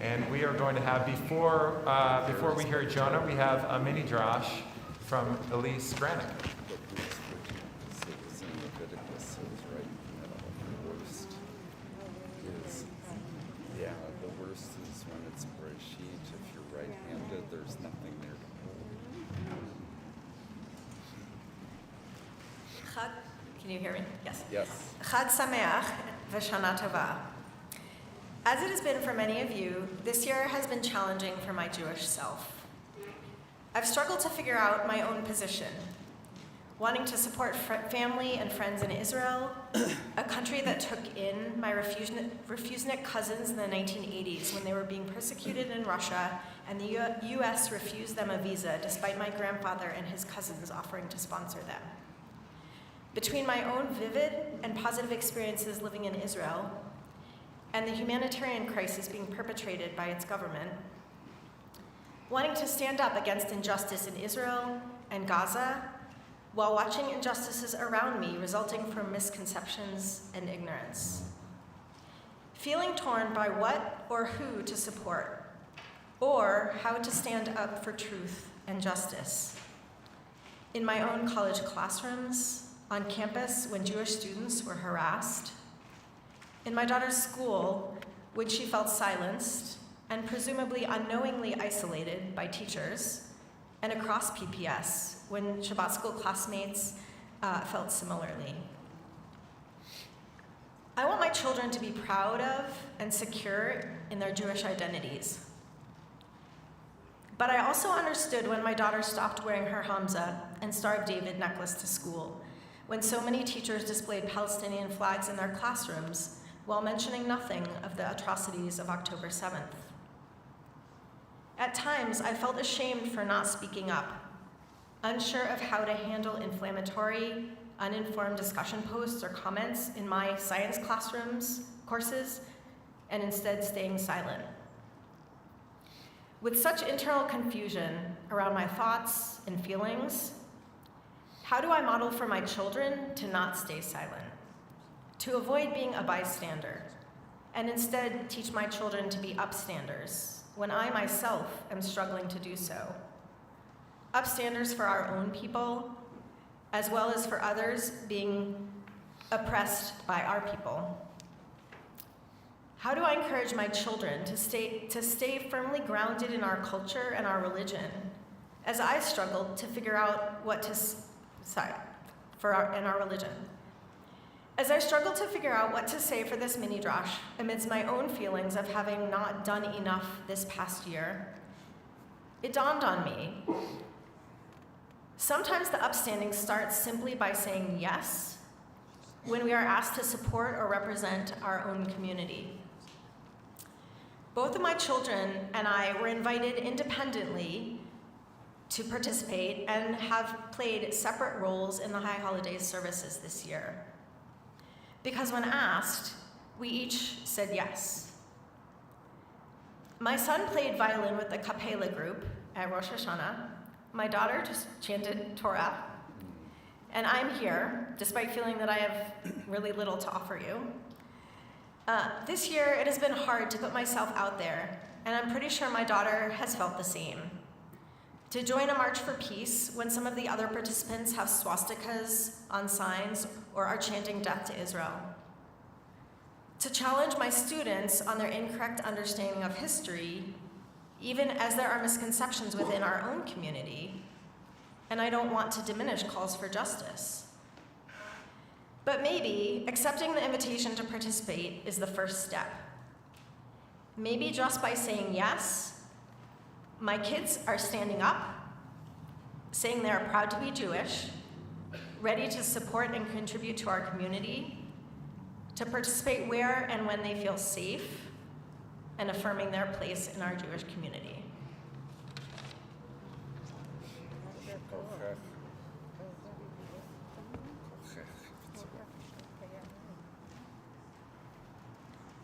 And we are going to have, before we hear Jonah, we have a mini Drash from Elise Granek. The worst is when it's Breshit. If you're right-handed, there's nothing there to hold. Can you hear me? Yes. Yes. Chag Sameach v'Shana Tova. As it has been for many of you, this year has been challenging for my Jewish self. I've struggled to figure out my own position, wanting to support family and friends in Israel, a country that took in my refusenic cousins in the 1980s when they were being persecuted in Russia, and the U.S. refused them a visa despite my grandfather and his cousins offering to sponsor them. Between my own vivid and positive experiences living in Israel and the humanitarian crisis being perpetrated by its government, wanting to stand up against injustice in Israel and Gaza, while watching injustices around me resulting from misconceptions and ignorance. Feeling torn by what or who to support, or how to stand up for truth and justice. In my own college classrooms, on campus when Jewish students were harassed, in my daughter's school when she felt silenced and presumably unknowingly isolated by teachers, and across PPS when Shabbat school classmates felt similarly. I want my children to be proud of and secure in their Jewish identities. But I also understood when my daughter stopped wearing her Hamza and Star of David necklace to school, when so many teachers displayed Palestinian flags in their classrooms while mentioning nothing of the atrocities of October 7th. At times, I felt ashamed for not speaking up, unsure of how to handle inflammatory, uninformed discussion posts or comments in my science courses, and instead staying silent. With such internal confusion around my thoughts and feelings, how do I model for my children to not stay silent, to avoid being a bystander, and instead teach my children to be upstanders when I myself am struggling to do so? Upstanders for our own people, as well as for others being oppressed by our people. How do I encourage my children to stay firmly grounded in our culture and our religion, as I struggled to figure out what to in our religion? As I struggled to figure out what to say for this mini Drash amidst my own feelings of having not done enough this past year, it dawned on me. Sometimes the upstanding starts simply by saying yes when we are asked to support or represent our own community. Both of my children and I were invited independently to participate and have played separate roles in the High Holidays services this year. Because when asked, we each said yes. My son played violin with the Kapela group at Rosh Hashanah. My daughter just chanted Torah. And I'm here, despite feeling that I have really little to offer you. This year, it has been hard to put myself out there, and I'm pretty sure my daughter has felt the same. To join a march for peace when some of the other participants have swastikas on signs or are chanting death to Israel. To challenge my students on their incorrect understanding of history, even as there are misconceptions within our own community, and I don't want to diminish calls for justice. But maybe accepting the invitation to participate is the first step. Maybe just by saying yes, my kids are standing up, saying they are proud to be Jewish, ready to support and contribute to our community, to participate where and when they feel safe, and affirming their place in our Jewish community. Okay.